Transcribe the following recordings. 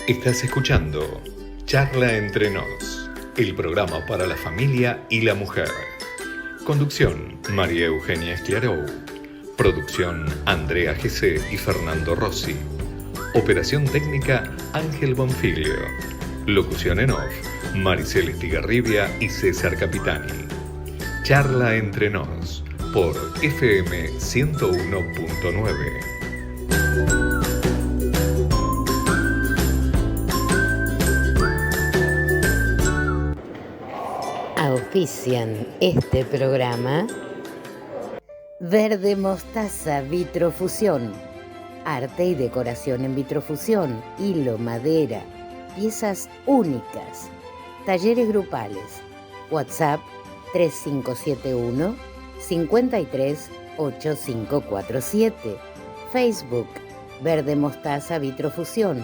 Estás escuchando Charla Entre Nos, el programa para la familia y la mujer. Conducción, María Eugenia Esclarou. Producción, Andrea Gesé y Fernando Rossi. Operación técnica, Ángel Bonfiglio. Locución en off, Maricel Estigarribia y César Capitani. Charla Entre Nos, por FM 101.9. Auspician este programa Verde Mostaza Vitrofusión, arte y decoración en vitrofusión, hilo, madera, piezas únicas, talleres grupales, WhatsApp 3571 53 8547, Facebook Verde Mostaza Vitrofusión.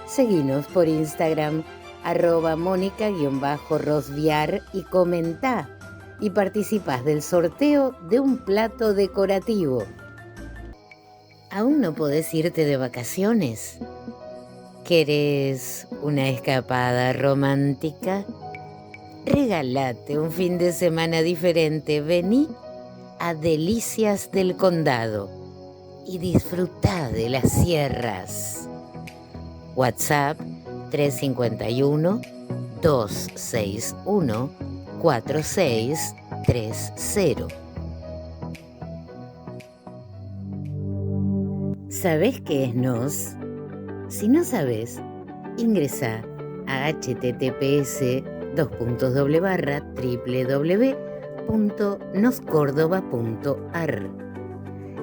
Seguinos por Instagram @Mónica_Rosviar y comentá y participás del sorteo de un plato decorativo. ¿Aún no podés irte de vacaciones? ¿Querés una escapada romántica? Regálate un fin de semana diferente. Vení a Delicias del Condado y disfrutá de las sierras. WhatsApp 351 261 4630. ¿Sabés qué es NOS? Si no sabés, ingresá a https://www.noscordova.ar.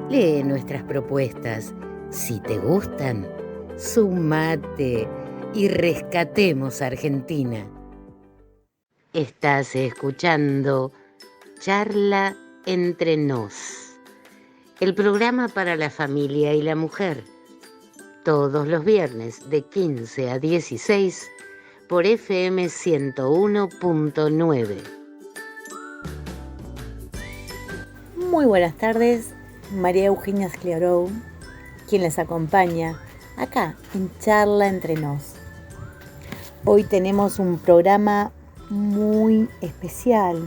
Lee nuestras propuestas. Si te gustan, sumate y rescatemos a Argentina. Estás escuchando Charla Entre Nos, el programa para la familia y la mujer, todos los viernes de 15 a 16 por FM 101.9. Muy buenas tardes, María Eugenia Esclarou, quien les acompaña acá en Charla Entre Nos. Hoy tenemos un programa muy especial,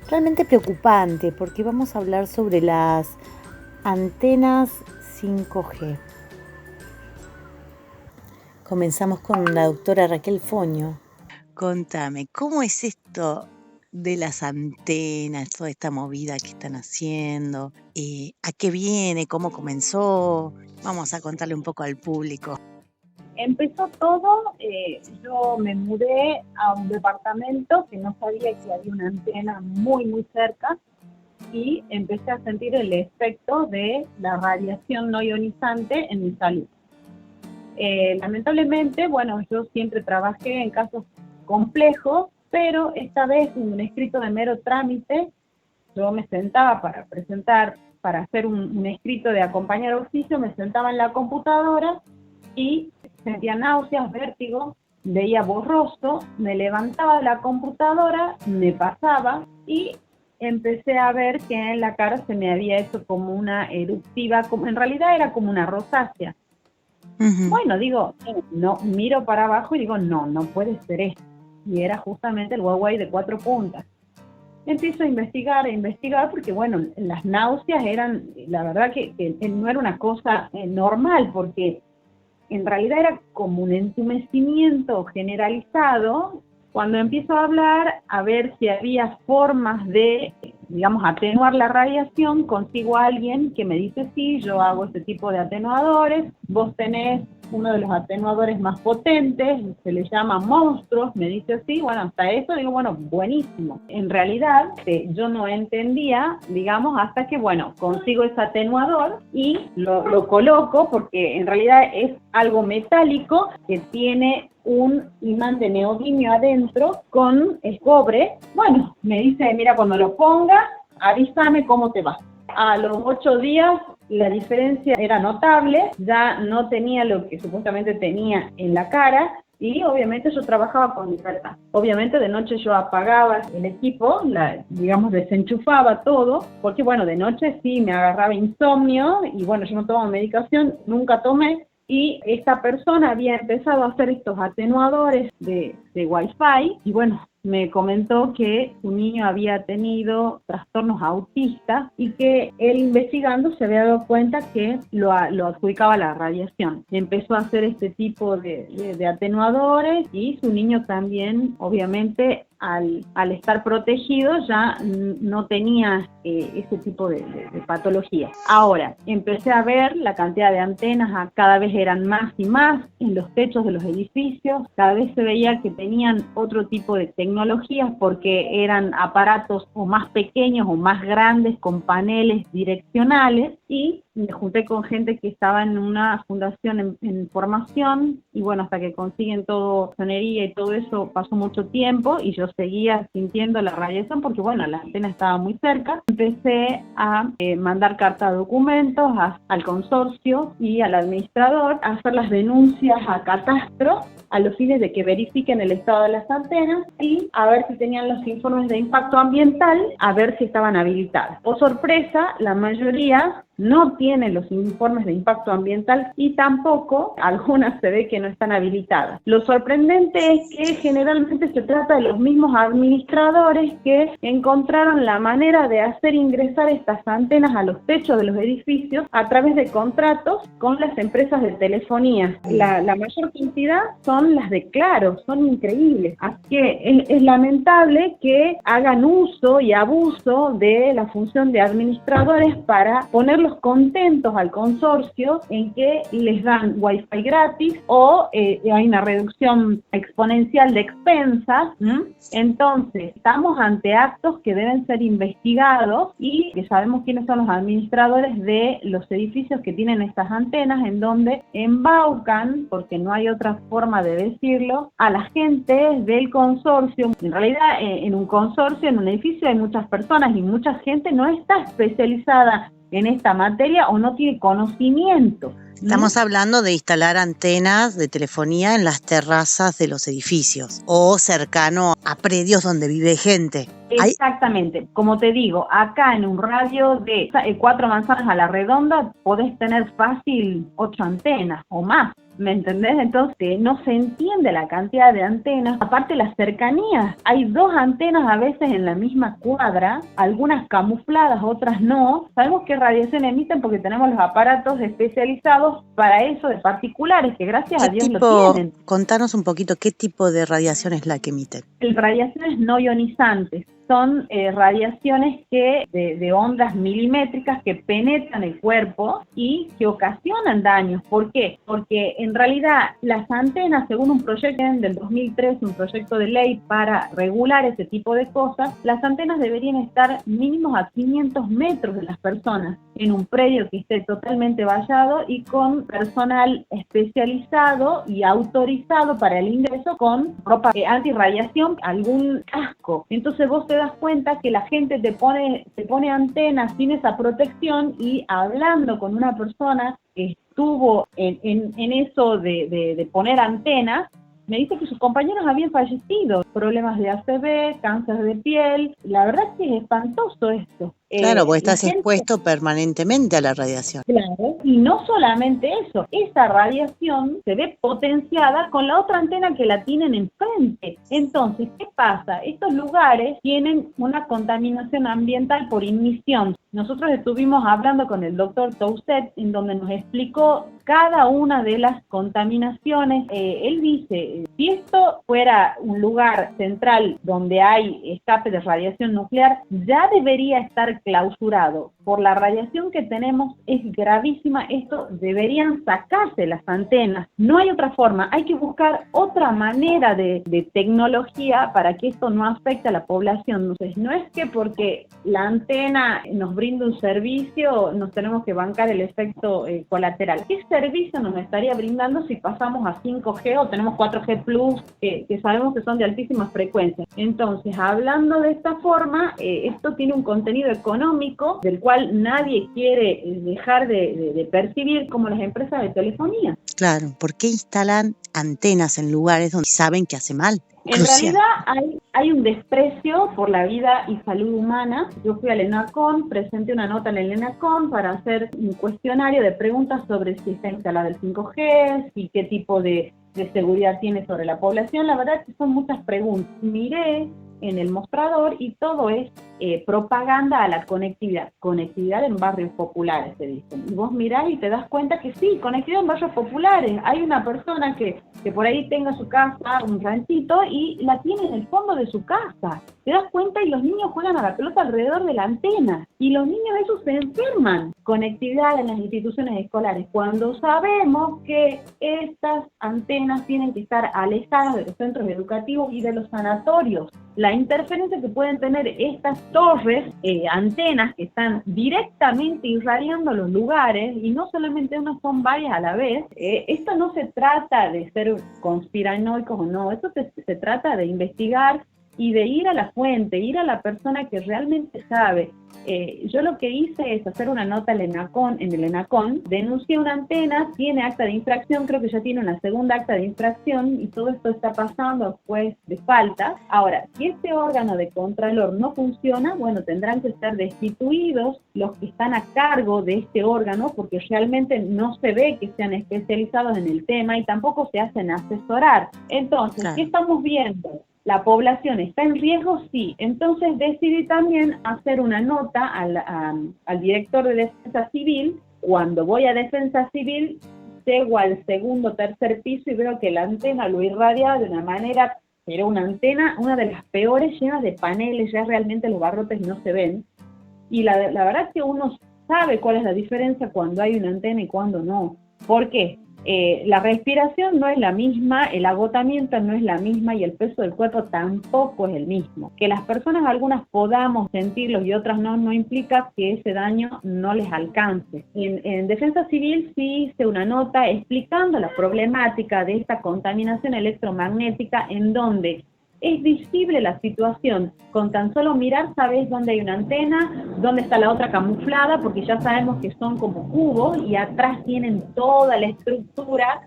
realmente preocupante, porque vamos a hablar sobre las antenas 5G. Comenzamos con la doctora Raquel Foño. Contame, ¿cómo es esto de las antenas, toda esta movida que están haciendo? ¿A qué viene? ¿Cómo comenzó? Vamos a contarle un poco al público. Empezó todo, yo me mudé a un departamento que no sabía que había una antena muy muy cerca y empecé a sentir el efecto de la radiación no ionizante en mi salud. Lamentablemente, bueno, yo siempre trabajé en casos complejos, pero esta vez en un escrito de mero trámite, yo me sentaba para presentar, para hacer un escrito de acompañar oficio, me sentaba en la computadora y sentía náuseas, vértigo, veía borroso, me levantaba de la computadora, me pasaba y empecé a ver que en la cara se me había hecho como una eruptiva, en realidad era como una rosácea. Uh-huh. Bueno, digo, no, miro para abajo y digo, no puede ser esto. Y era justamente el Huawei de 4 puntas. Empiezo a investigar, porque bueno, las náuseas eran, la verdad que no era una cosa normal, porque en realidad era como un entumecimiento generalizado. Cuando empiezo a hablar, a ver si había formas de, digamos, atenuar la radiación, consigo a alguien que me dice, sí, yo hago este tipo de atenuadores, vos tenés uno de los atenuadores más potentes, se le llama monstruos, me dice así, bueno, hasta eso digo, bueno, buenísimo. En realidad, yo no entendía, digamos, hasta que, bueno, consigo ese atenuador y lo coloco, porque en realidad es algo metálico que tiene un imán de neodimio adentro con cobre. Bueno, me dice, mira, cuando lo pongas, avísame cómo te va. A los 8 días la diferencia era notable, ya no tenía lo que supuestamente tenía en la cara y obviamente yo trabajaba con libertad. Obviamente de noche yo apagaba el equipo, digamos desenchufaba todo, porque bueno, de noche sí me agarraba insomnio y bueno, yo no tomaba medicación, nunca tomé. y esta persona había empezado a hacer estos atenuadores de Wi-Fi y bueno, me comentó que su niño había tenido trastornos autistas y que él investigando se había dado cuenta que lo adjudicaba a la radiación. Empezó a hacer este tipo de atenuadores y su niño también, obviamente, al estar protegido ya no tenía ese tipo de patología. Ahora, empecé a ver la cantidad de antenas, cada vez eran más y más en los techos de los edificios, cada vez se veía que tenían otro tipo de tecnologías porque eran aparatos o más pequeños o más grandes con paneles direccionales y me junté con gente que estaba en una fundación en formación y bueno, hasta que consiguen todo, sonería y todo eso pasó mucho tiempo y yo seguía sintiendo la radiación porque bueno, la antena estaba muy cerca. Empecé a mandar carta de documentos al consorcio y al administrador a hacer las denuncias a Catastro a los fines de que verifiquen el estado de las antenas y a ver si tenían los informes de impacto ambiental, a ver si estaban habilitadas. Por sorpresa, la mayoría no tienen los informes de impacto ambiental y tampoco algunas se ve que no están habilitadas. Lo sorprendente es que generalmente se trata de los mismos administradores que encontraron la manera de hacer ingresar estas antenas a los techos de los edificios a través de contratos con las empresas de telefonía. La mayor cantidad son las de Claro, son increíbles. Así que es lamentable que hagan uso y abuso de la función de administradores para ponerlos contentos al consorcio en que les dan Wi-Fi gratis o hay una reducción exponencial de expensas. Entonces, estamos ante actos que deben ser investigados y que sabemos quiénes son los administradores de los edificios que tienen estas antenas en donde embaucan, porque no hay otra forma de decirlo, a la gente del consorcio. En realidad, en un consorcio, en un edificio hay muchas personas y mucha gente no está especializada en esta materia o no tiene conocimiento. Estamos hablando de instalar antenas de telefonía en las terrazas de los edificios o cercano a predios donde vive gente. Exactamente, como te digo, acá en un radio de 4 manzanas a la redonda podés tener fácil 8 antenas o más. ¿Me entendés? Entonces no se entiende la cantidad de antenas. Aparte las cercanías, hay 2 antenas a veces en la misma cuadra, algunas camufladas, otras no. Sabemos qué radiación emiten porque tenemos los aparatos especializados para eso de particulares, que gracias a Dios lo tienen. Contanos un poquito, ¿qué tipo de radiación es la que emiten? Radiaciones no ionizantes. Son radiaciones de ondas milimétricas que penetran el cuerpo y que ocasionan daños. ¿Por qué? Porque en realidad las antenas, según un proyecto del 2003, un proyecto de ley para regular ese tipo de cosas, las antenas deberían estar mínimos a 500 metros de las personas en un predio que esté totalmente vallado y con personal especializado y autorizado para el ingreso con ropa antirradiación, algún casco. Entonces vos te das cuenta que la gente te pone antenas sin esa protección y hablando con una persona que estuvo en eso de poner antenas, me dice que sus compañeros habían fallecido, problemas de ACV, cáncer de piel. La verdad es que es espantoso esto. Claro, porque estás expuesto permanentemente a la radiación. Claro, y no solamente eso, esa radiación se ve potenciada con la otra antena que la tienen enfrente. Entonces, ¿qué pasa? Estos lugares tienen una contaminación ambiental por ignición. Nosotros estuvimos hablando con el doctor Toussaint, en donde nos explicó cada una de las contaminaciones. Él dice, si esto fuera un lugar central donde hay escape de radiación nuclear, ya debería estar clausurado. Por la radiación que tenemos es gravísima, esto deberían sacarse las antenas. No hay otra forma, hay que buscar otra manera de tecnología para que esto no afecte a la población. Entonces, no es que porque la antena nos brinda un servicio, nos tenemos que bancar el efecto colateral. ¿Qué servicio nos estaría brindando si pasamos a 5G o tenemos 4G Plus, que sabemos que son de altísimas frecuencias? Entonces, hablando de esta forma, esto tiene un contenido económico económico del cual nadie quiere dejar de percibir, como las empresas de telefonía. Claro, ¿por qué instalan antenas en lugares donde saben que hace mal? En Crucial. realidad hay un desprecio por la vida y salud humana. Yo fui al ENACON, presenté una nota en el ENACON para hacer un cuestionario de preguntas sobre si está instalado el 5G, y qué tipo de seguridad tiene sobre la población. La verdad es que son muchas preguntas. Miré en el mostrador y todo es propaganda a la conectividad en barrios populares, se dicen. Y vos mirás y te das cuenta que sí, conectividad en barrios populares. Hay una persona que por ahí tenga su casa, un ranchito, y la tiene en el fondo de su casa. Te das cuenta y los niños juegan a la pelota alrededor de la antena. Y los niños esos se enferman. Conectividad en las instituciones escolares. Cuando sabemos que estas antenas tienen que estar alejadas de los centros educativos y de los sanatorios. La interferencia que pueden tener estas torres, antenas que están directamente irradiando los lugares, y no solamente unas, son varias a la vez. Esto no se trata de ser conspiranoicos o no, esto se trata de investigar y de ir a la fuente, ir a la persona que realmente sabe. Yo lo que hice es hacer una nota en el ENACON, denuncié una antena, tiene acta de infracción, creo que ya tiene una segunda acta de infracción, y todo esto está pasando después de falta. Ahora, si este órgano de contralor no funciona, bueno, tendrán que ser destituidos los que están a cargo de este órgano, porque realmente no se ve que sean especializados en el tema y tampoco se hacen asesorar. Entonces, Claro. ¿qué estamos viendo? ¿La población está en riesgo? Sí. Entonces decidí también hacer una nota al director de Defensa Civil. Cuando voy a Defensa Civil, llego al segundo o tercer piso y veo que la antena lo irradia de una manera, pero una antena, una de las peores, llena de paneles, ya realmente los barrotes no se ven. Y la verdad es que uno sabe cuál es la diferencia cuando hay una antena y cuando no. ¿Por qué? La respiración no es la misma, el agotamiento no es la misma y el peso del cuerpo tampoco es el mismo. Que las personas, algunas podamos sentirlos y otras no implica que ese daño no les alcance. En Defensa Civil sí hice una nota explicando la problemática de esta contaminación electromagnética, en donde es visible la situación. Con tan solo mirar sabes dónde hay una antena, dónde está la otra camuflada, porque ya sabemos que son como cubos y atrás tienen toda la estructura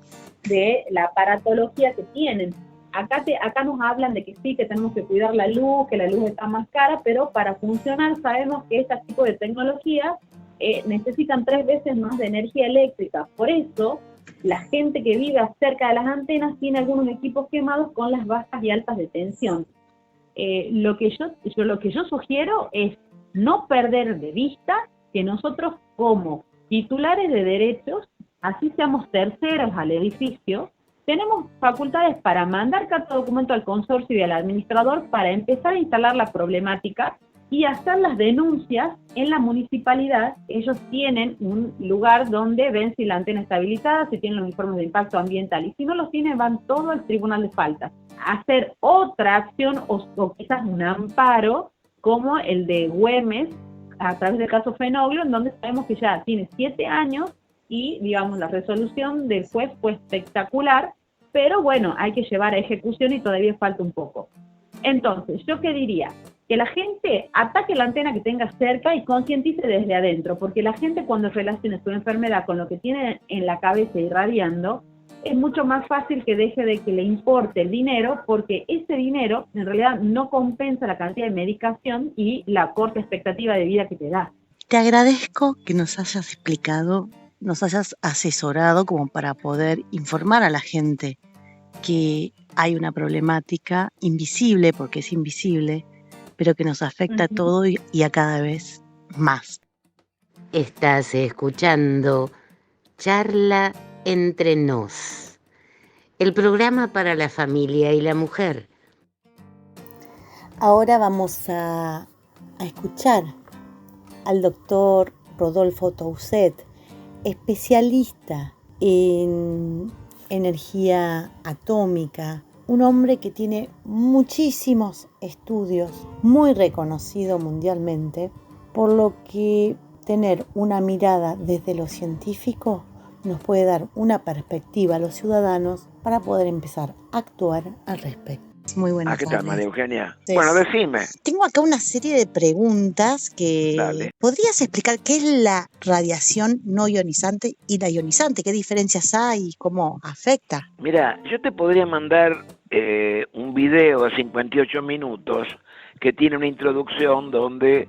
de la aparatología que tienen. Acá nos hablan de que sí, que tenemos que cuidar la luz, que la luz está más cara, pero para funcionar sabemos que este tipo de tecnologías necesitan 3 veces más de energía eléctrica. Por eso, la gente que vive cerca de las antenas tiene algunos equipos quemados con las bajas y altas de tensión. Lo que yo sugiero es no perder de vista que nosotros, como titulares de derechos, así seamos terceros al edificio, tenemos facultades para mandar cada documento al consorcio y al administrador para empezar a instalar la problemática y hacer las denuncias en la municipalidad. Ellos tienen un lugar donde ven si la antena está habilitada, si tienen los informes de impacto ambiental, y si no los tienen van todo al tribunal de faltas. Hacer otra acción o quizás un amparo como el de Güemes a través del caso Fenoglio, en donde sabemos que ya tiene 7 años y, digamos, la resolución del juez fue espectacular, pero bueno, hay que llevar a ejecución y todavía falta un poco. Entonces, ¿yo qué diría? Que la gente ataque la antena que tenga cerca y concientice desde adentro, porque la gente, cuando relacione su enfermedad con lo que tiene en la cabeza irradiando, es mucho más fácil que deje de que le importe el dinero, porque ese dinero en realidad no compensa la cantidad de medicación y la corta expectativa de vida que te da. Te agradezco que nos hayas explicado, nos hayas asesorado como para poder informar a la gente que hay una problemática invisible, porque es invisible, pero que nos afecta a todo y a cada vez más. Estás escuchando Charla Entre Nos, el programa para la familia y la mujer. Ahora vamos a escuchar al doctor Rodolfo Toussaint, especialista en energía atómica, un hombre que tiene muchísimos estudios, muy reconocido mundialmente, por lo que tener una mirada desde lo científico nos puede dar una perspectiva a los ciudadanos para poder empezar a actuar al respecto. Muy buenas ¿Qué tal, tardes. María Eugenia? Sí. Bueno, decime. Tengo acá una serie de preguntas que... Dale. ¿Podrías explicar qué es la radiación no ionizante y la ionizante? ¿Qué diferencias hay y cómo afecta? Mira, yo te podría mandar un video de 58 minutos que tiene una introducción donde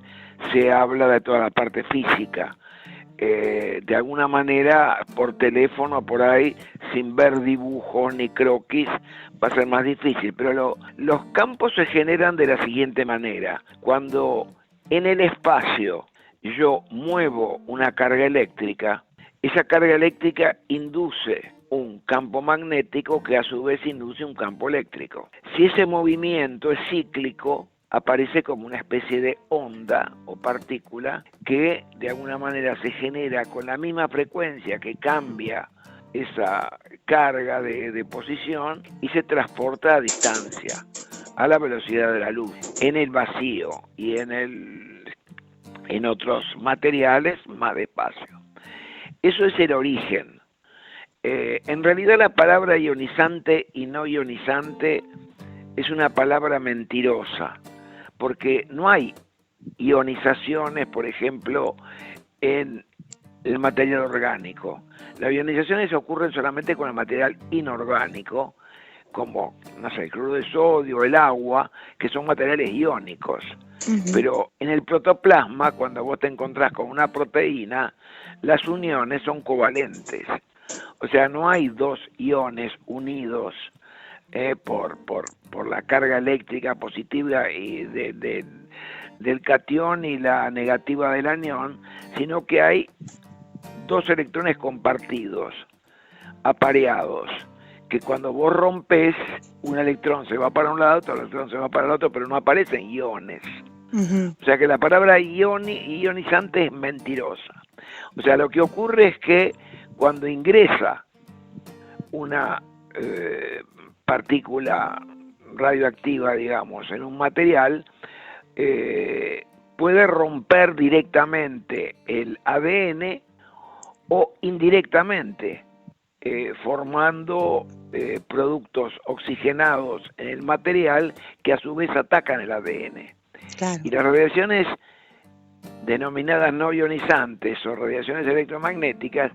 se habla de toda la parte física. De alguna manera, por teléfono, por ahí, sin ver dibujos ni croquis, va a ser más difícil. Pero los campos se generan de la siguiente manera. Cuando en el espacio yo muevo una carga eléctrica, esa carga eléctrica induce un campo magnético que a su vez induce un campo eléctrico. Si ese movimiento es cíclico, aparece como una especie de onda o partícula que de alguna manera se genera con la misma frecuencia que cambia esa carga de posición y se transporta a distancia, a la velocidad de la luz, en el vacío y en otros materiales más despacio. Eso es el origen. En realidad la palabra ionizante y no ionizante es una palabra mentirosa, porque no hay ionizaciones, por ejemplo, en el material orgánico. Las ionizaciones ocurren solamente con el material inorgánico, como, no sé, el cloruro de sodio, el agua, que son materiales iónicos. Pero en el protoplasma, cuando vos te encontrás con una proteína, las uniones son covalentes. O sea, no hay dos iones unidos por la carga eléctrica positiva y del catión y la negativa del anión, sino que hay dos electrones compartidos, apareados, que cuando vos rompes, un electrón se va para un lado, otro electrón se va para el otro, pero no aparecen iones. O sea que la palabra ionizante es mentirosa. O sea, lo que ocurre es que cuando ingresa una partícula radioactiva, digamos, en un material, puede romper directamente el ADN o indirectamente, formando productos oxigenados en el material que a su vez atacan el ADN. Claro. Y las radiaciones denominadas no ionizantes o radiaciones electromagnéticas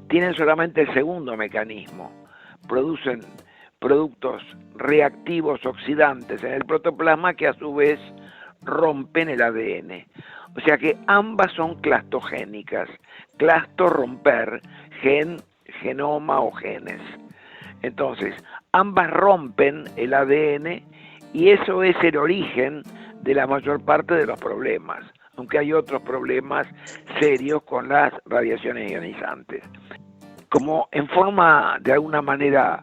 tienen solamente el segundo mecanismo. Producen productos reactivos oxidantes en el protoplasma que a su vez rompen el ADN. O sea que ambas son clastogénicas. Clasto, romper, genoma o genes. Entonces, ambas rompen el ADN y eso es el origen de la mayor parte de los problemas, aunque hay otros problemas serios con las radiaciones ionizantes. Como en forma de alguna manera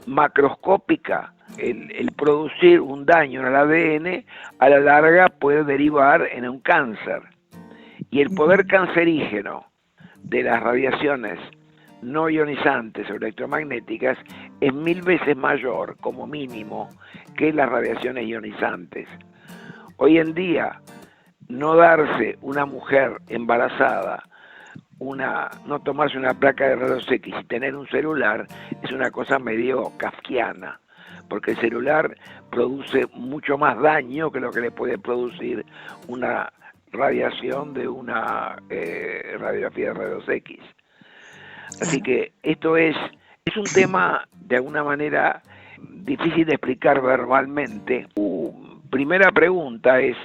macroscópica, el producir un daño en el ADN a la larga puede derivar en un cáncer. Y el poder cancerígeno de las radiaciones no ionizantes o electromagnéticas es 1000 veces mayor, como mínimo, que las radiaciones ionizantes. Hoy en día, no darse una mujer embarazada, no tomarse una placa de rayos X y tener un celular es una cosa medio kafkiana, porque el celular produce mucho más daño que lo que le puede producir una radiación de una radiografía de rayos X. Así que esto es un tema de alguna manera difícil de explicar verbalmente. Primera pregunta es,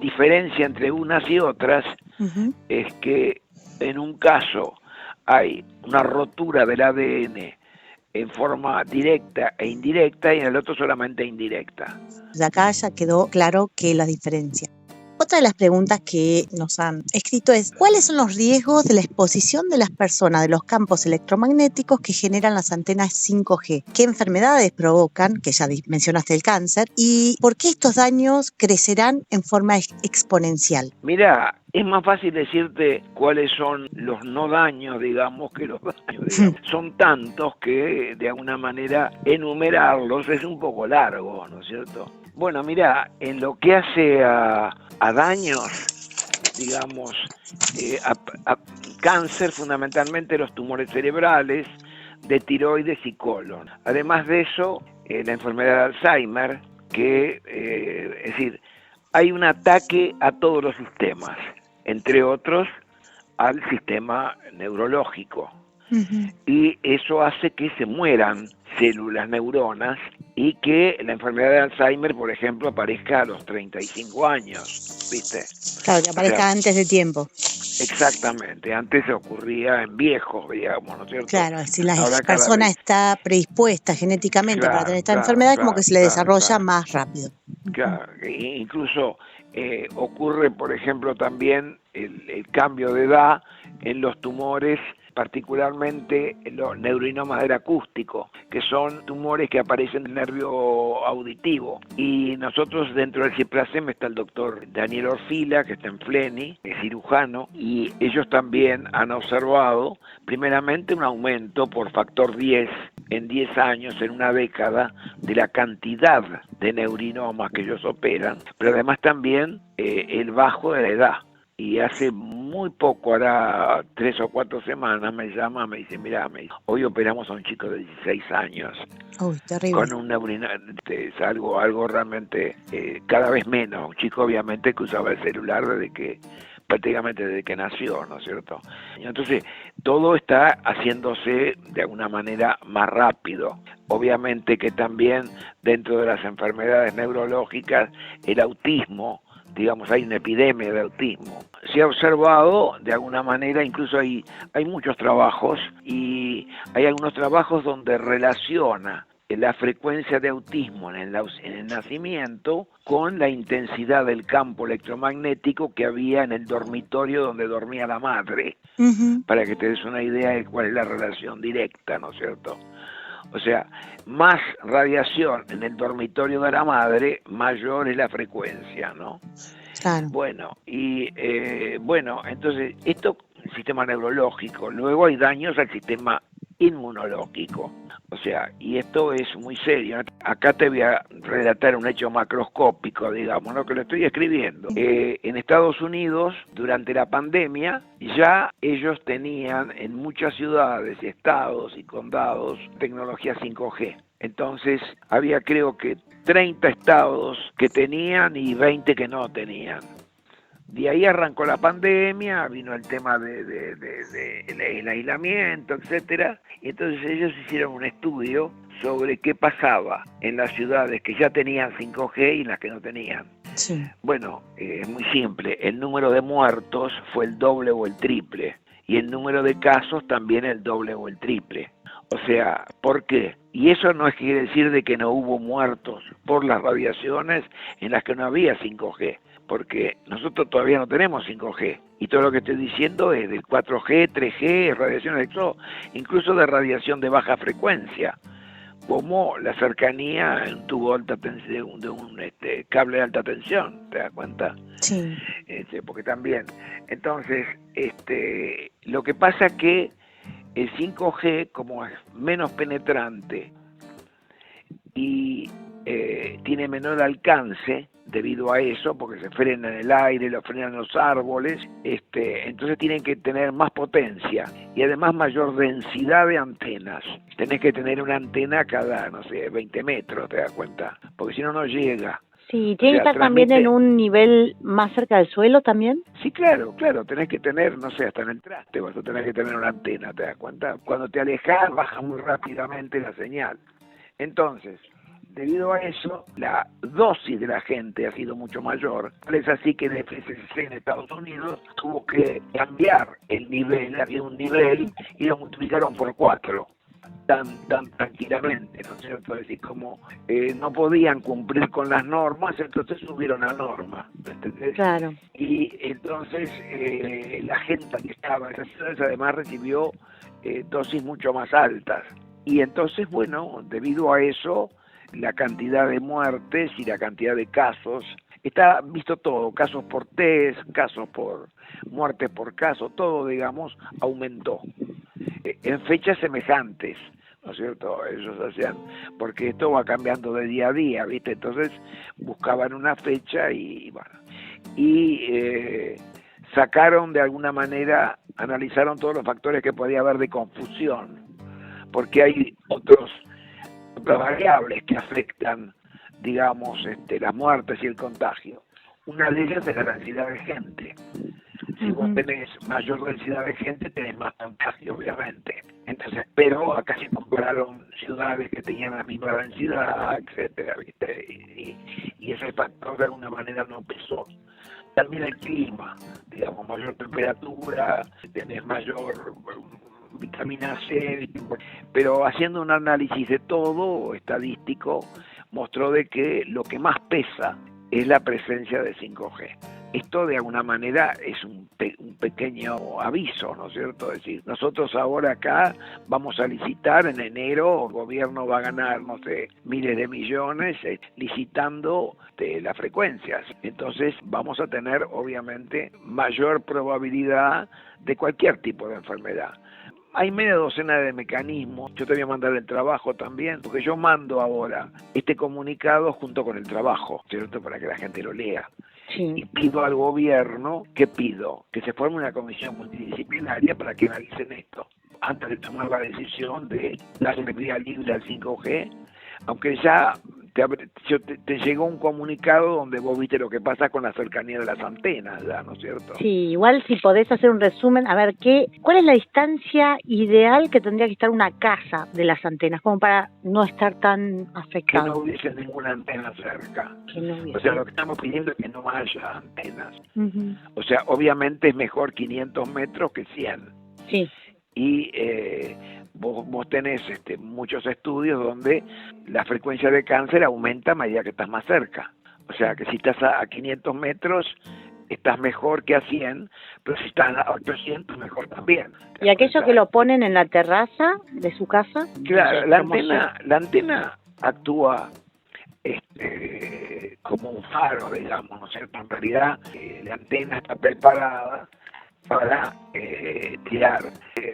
diferencia entre unas y otras, es que en un caso hay una rotura del ADN en forma directa e indirecta y en el otro solamente indirecta. De acá ya quedó claro que la diferencia. Otra de las preguntas que nos han escrito es, ¿cuáles son los riesgos de la exposición de las personas de los campos electromagnéticos que generan las antenas 5G? ¿Qué enfermedades provocan? Que ya mencionaste el cáncer. ¿Y por qué estos daños crecerán en forma exponencial? Mira, es más fácil decirte cuáles son los no daños, digamos, que los daños. Digamos. Son tantos que de alguna manera enumerarlos es un poco largo, ¿no es cierto? Bueno, mira, en lo que hace a daños, digamos, a cáncer, fundamentalmente los tumores cerebrales, de tiroides y colon. Además de eso, la enfermedad de Alzheimer, que, es decir, hay un ataque a todos los sistemas, entre otros al sistema neurológico. Y eso hace que se mueran células, neuronas, y que la enfermedad de Alzheimer, por ejemplo, aparezca a los 35 años, ¿viste? Claro, que aparezca antes de tiempo. Exactamente, antes se ocurría en viejos, digamos, ¿no es cierto? Claro, si la Ahora persona está predispuesta genéticamente para tener esta enfermedad, como que se le desarrolla más rápido. Claro, incluso ocurre, por ejemplo, también el cambio de edad en los tumores, particularmente en los neurinomas del acústico, que son tumores que aparecen en el nervio auditivo. Y nosotros dentro del CIPRASEM está el doctor Daniel Orfila, que está en Fleni, es cirujano, y ellos también han observado primeramente un aumento por factor 10 en 10 años, en una década, de la cantidad de neurinomas que ellos operan, pero además también el bajo de la edad. Y hace muy poco, hará 3 o 4 semanas, me llama, me dice, mira, hoy operamos a un chico de 16 años. Uy, terrible. Con un neurinoma, es algo realmente cada vez menos. Un chico obviamente que usaba el celular prácticamente desde que nació, ¿no es cierto? Entonces, todo está haciéndose de alguna manera más rápido. Obviamente que también dentro de las enfermedades neurológicas, el autismo, digamos, hay una epidemia de autismo. Se ha observado de alguna manera, incluso hay muchos trabajos, y hay algunos trabajos donde relaciona la frecuencia de autismo en el nacimiento con la intensidad del campo electromagnético que había en el dormitorio donde dormía la madre, para que te des una idea de cuál es la relación directa, ¿no es cierto? O sea, más radiación en el dormitorio de la madre, mayor es la frecuencia, ¿no? Claro. Bueno, entonces, esto es el sistema neurológico. Luego hay daños al sistema inmunológico. O sea, y esto es muy serio. Acá te voy a relatar un hecho macroscópico, digamos, lo que lo estoy escribiendo. En Estados Unidos, durante la pandemia, ya ellos tenían en muchas ciudades, estados y condados tecnología 5G. Entonces, había creo que 30 estados que tenían y 20 que no tenían. De ahí arrancó la pandemia, vino el tema el aislamiento, etcétera, y entonces ellos hicieron un estudio sobre qué pasaba en las ciudades que ya tenían 5G y en las que no tenían. Sí. Bueno, es muy simple, el número de muertos fue el doble o el triple, y el número de casos también el doble o el triple. O sea, ¿por qué? Y eso no quiere decir de que no hubo muertos por las radiaciones en las que no había 5G. Porque nosotros todavía no tenemos 5G, y todo lo que estoy diciendo es del 4G, 3G, radiación incluso de radiación de baja frecuencia, como la cercanía en un tubo de alta tensión, de un cable de alta tensión, ¿te das cuenta? Sí. Porque también, entonces, lo que pasa es que el 5G, como es menos penetrante y tiene menor alcance, debido a eso, porque se frena en el aire, lo frenan los árboles, entonces tienen que tener más potencia y además mayor densidad de antenas. Tenés que tener una antena cada, 20 metros, ¿te das cuenta? Porque si no, no llega. Sí, ¿tiene que estar también en un nivel más cerca del suelo también? Sí, claro, tenés que tener, hasta en el traste, vas a tener que tener una antena, ¿te das cuenta? Cuando te alejas, baja muy rápidamente la señal. Entonces, debido a eso, la dosis de la gente ha sido mucho mayor. Es así que el FCC en Estados Unidos tuvo que cambiar el nivel, había un nivel y lo multiplicaron por 4, tan tranquilamente, ¿no es cierto? Es decir, como no podían cumplir con las normas, entonces subieron la norma, ¿entendés? Claro. Y entonces la gente que estaba en esas ciudades además recibió dosis mucho más altas. Y entonces, bueno, debido a eso, la cantidad de muertes y la cantidad de casos, está visto todo, casos por test, casos por muertes por caso, todo, digamos, aumentó. En fechas semejantes, ¿no es cierto? Ellos hacían, porque esto va cambiando de día a día, ¿viste? Entonces buscaban una fecha y bueno, sacaron de alguna manera, analizaron todos los factores que podía haber de confusión, porque hay otras variables que afectan digamos, las muertes y el contagio. Una de ellas es la densidad de gente. Si vos tenés mayor densidad de gente, tenés más contagio, obviamente. Entonces, pero acá se compararon ciudades que tenían la misma densidad, etcétera, ¿viste? Y ese factor de alguna manera no pesó. También el clima, digamos, mayor temperatura, tenés mayor vitamina C, pero haciendo un análisis de todo estadístico, mostró de que lo que más pesa es la presencia de 5G. Esto de alguna manera es un pequeño aviso, ¿no es cierto? Es decir, nosotros ahora acá vamos a licitar en enero, el gobierno va a ganar, no sé, miles de millones licitando las frecuencias. Entonces vamos a tener obviamente mayor probabilidad de cualquier tipo de enfermedad. Hay media docena de mecanismos, yo te voy a mandar el trabajo también, porque yo mando ahora este comunicado junto con el trabajo, ¿cierto? Para que la gente lo lea. Sí. Y pido al gobierno, ¿qué pido? Que se forme una comisión multidisciplinaria para que analicen esto, antes de tomar la decisión de darle vía libre al 5G, aunque ya te llegó un comunicado donde vos viste lo que pasa con la cercanía de las antenas, ¿ya? ¿No es cierto? Sí, igual si podés hacer un resumen, a ver, ¿cuál es la distancia ideal que tendría que estar una casa de las antenas, como para no estar tan Que afectado? no hubiese ninguna antena cerca. Que no hubiese. O sea, lo que estamos pidiendo es que no haya antenas. Ujú. O sea, obviamente es mejor 500 metros que 100. Sí, Y vos tenés muchos estudios donde la frecuencia de cáncer aumenta a medida que estás más cerca. O sea, que si estás a 500 metros estás mejor que a 100, pero si estás a 800 mejor también. y aquellos que lo ponen en la terraza de su casa. Claro, no sé, la ¿cómo antena actúa como un faro, digamos, ¿no es cierto? En realidad la antena está preparada para tirar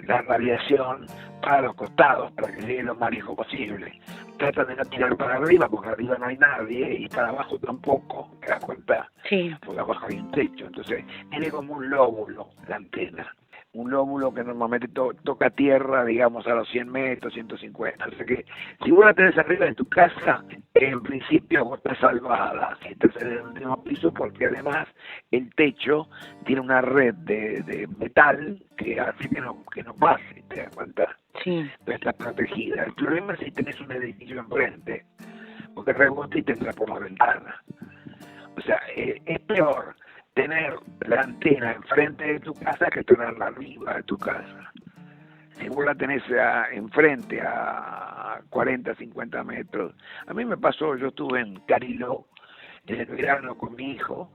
la radiación para los costados, para que llegue lo más lejos posible. Trata de no tirar para arriba, porque arriba no hay nadie, y para abajo tampoco, ¿te das cuenta? Sí. Porque abajo hay un techo. Entonces, tiene como un lóbulo la antena. Un lóbulo que normalmente toca tierra, digamos, a los 100 metros, 150. O sea que, si vos la tenés arriba de tu casa, en principio vos estás salvada. Si estás en el último piso, porque además el techo tiene una red de metal que hace que no pase, ¿te das cuenta? Sí. No está protegida. El problema es si tenés un edificio enfrente, porque rebota y te entra por la ventana. O sea, es peor tener la antena enfrente de tu casa que tenerla arriba de tu casa. Si vos la tenés enfrente a 40, 50 metros. A mí me pasó, yo estuve en Cariló en el verano con mi hijo.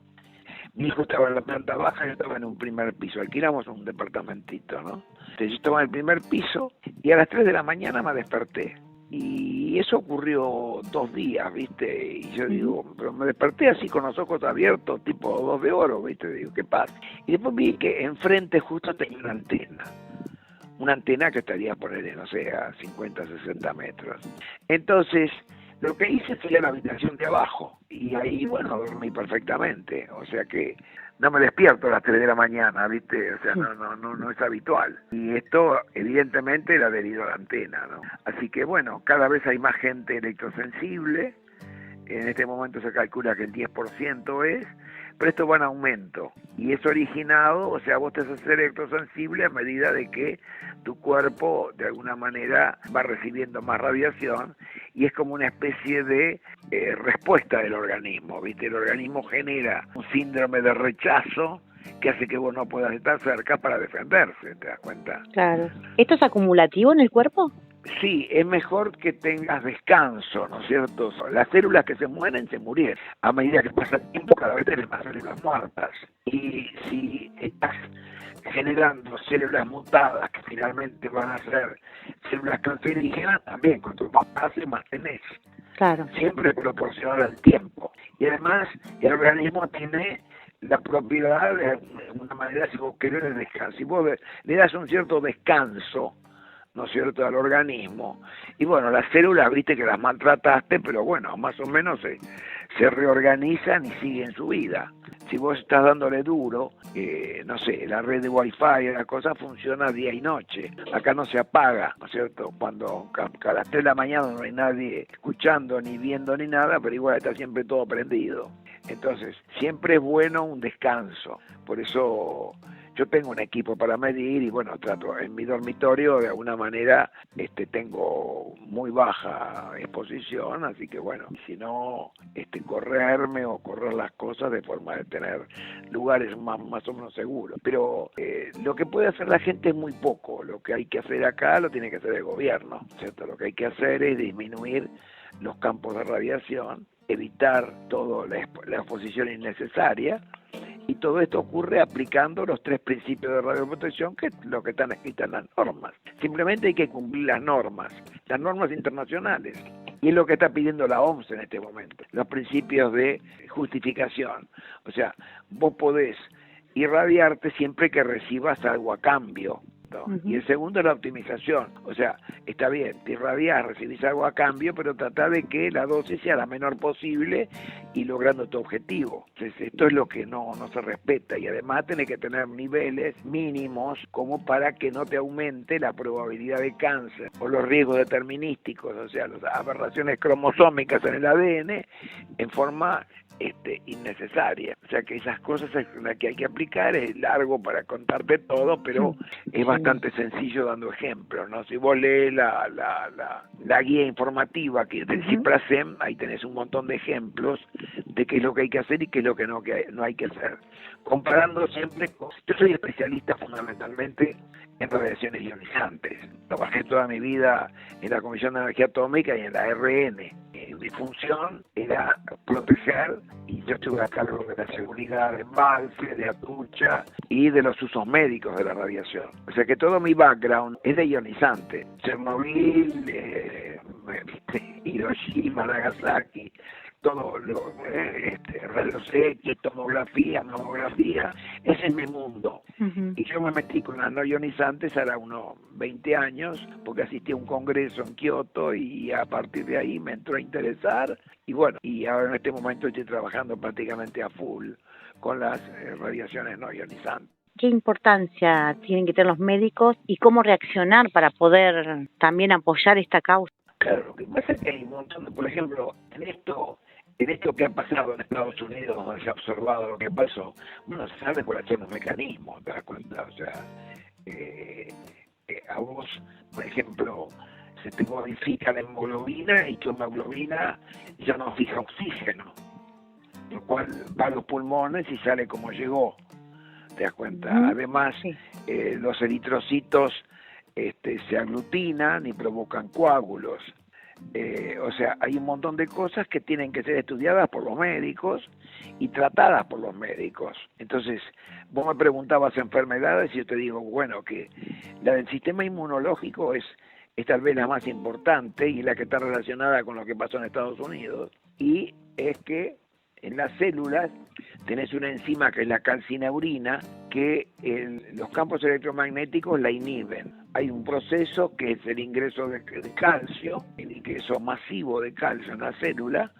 Mi hijo estaba en la planta baja, yo estaba en un primer piso. Alquilamos un departamentito, ¿no? Entonces yo estaba en el primer piso y a las 3 de la mañana me desperté. Y eso ocurrió 2 días, ¿viste? Y yo digo, pero me desperté así con los ojos abiertos, tipo 2 de oro, ¿viste? Digo, ¿qué pasa? Y después vi que enfrente justo tenía una antena. Una antena que estaría por ahí, no sé, a 50, 60 metros. Entonces, lo que hice fue ir a la habitación de abajo. Y ahí, bueno, dormí perfectamente. O sea que no me despierto a las 3 de la mañana, ¿viste? O sea, no es habitual. Y esto, evidentemente, era debido a la antena, ¿no? Así que, bueno, cada vez hay más gente electrosensible. En este momento se calcula que el 10% es, pero esto va en aumento. Y es originado, o sea, vos te haces electrosensible a medida de que tu cuerpo, de alguna manera, va recibiendo más radiación, y es como una especie de respuesta del organismo, ¿viste? El organismo genera un síndrome de rechazo que hace que vos no puedas estar cerca para defenderse, ¿te das cuenta? Claro. ¿Esto es acumulativo en el cuerpo? Sí, es mejor que tengas descanso, ¿no es cierto? Las células que se mueren, se murieron. A medida que pasa el tiempo, cada vez tenés más células muertas. Y si estás generando células mutadas que finalmente van a ser células cancerígenas, también cuanto más pase, más tenés. Claro. Siempre proporcional al tiempo. Y además, el organismo tiene la propiedad de alguna manera, si vos querés, de descanso. Si vos le das un cierto descanso, ¿no es cierto?, al organismo. Y bueno, las células, viste que las maltrataste, pero bueno, más o menos se reorganizan y siguen su vida. Si vos estás dándole duro, no sé, la red de Wi-Fi, la cosa funciona día y noche. Acá no se apaga, ¿no es cierto? Cuando a las 3 de la mañana no hay nadie escuchando, ni viendo, ni nada, pero igual está siempre todo prendido. Entonces, siempre es bueno un descanso. Por eso yo tengo un equipo para medir y bueno, trato en mi dormitorio de alguna manera tengo muy baja exposición, así que bueno, si no correrme o correr las cosas de forma de tener lugares más o menos seguros. Pero lo que puede hacer la gente es muy poco. Lo que hay que hacer acá lo tiene que hacer el gobierno, ¿cierto? Lo que hay que hacer es disminuir los campos de radiación, evitar toda la exposición innecesaria. Y todo esto ocurre aplicando los 3 principios de radioprotección, que es lo que están escritas en las normas. Simplemente hay que cumplir las normas internacionales. Y es lo que está pidiendo la OMS en este momento. Los principios de justificación. O sea, vos podés irradiarte siempre que recibas algo a cambio. Uh-huh. Y el segundo es la optimización. O sea, está bien, te irradiás, recibís algo a cambio, pero trata de que la dosis sea la menor posible y logrando tu objetivo. Entonces, esto es lo que no se respeta, y además tenés que tener niveles mínimos como para que no te aumente la probabilidad de cáncer o los riesgos determinísticos, o sea, las aberraciones cromosómicas en el ADN en forma innecesaria. O sea que esas cosas es las que hay que aplicar. Es largo para contarte todo, pero es bastante sencillo dando ejemplos, ¿no? Si vos lees la guía informativa que es del CIPRASEM, ahí tenés un montón de ejemplos de qué es lo que hay que hacer y qué es lo que no hay que hacer. Comparando siempre con... Yo soy especialista fundamentalmente en radiaciones ionizantes. Trabajé toda mi vida en la Comisión de Energía Atómica y en la RN. Mi función era proteger, y yo estuve a cargo de la seguridad de Embalse, de Atucha y de los usos médicos de la radiación. O sea que todo mi background es de ionizante. Chernobyl, Hiroshima, Nagasaki, todo lo rayos X, tomografía, mamografía, ese es mi mundo. Uh-huh. Y yo me metí con las no ionizantes ahora unos 20 años, porque asistí a un congreso en Kioto y a partir de ahí me entró a interesar. Y bueno, y ahora en este momento estoy trabajando prácticamente a full con las radiaciones no ionizantes. ¿Qué importancia tienen que tener los médicos y cómo reaccionar para poder también apoyar esta causa? Claro, lo que pasa es que hay un montón de, por ejemplo, en esto que ha pasado en Estados Unidos, donde se ha observado lo que pasó, bueno, se sabe cuáles son los mecanismos, ¿te das cuenta? O sea, a vos, por ejemplo, se te modifica la hemoglobina y tu hemoglobina ya no fija oxígeno, lo cual va a los pulmones y sale como llegó, ¿te das cuenta? Además, los eritrocitos se aglutinan y provocan coágulos. O sea, hay un montón de cosas que tienen que ser estudiadas por los médicos y tratadas por los médicos. Entonces, vos me preguntabas enfermedades y yo te digo, bueno, que la del sistema inmunológico es tal vez la más importante y la que está relacionada con lo que pasó en Estados Unidos. Y es que en las células tenés una enzima que es la calcineurina, que los campos electromagnéticos la inhiben. Hay un proceso que es el ingreso de calcio, el ingreso masivo de calcio en la célula,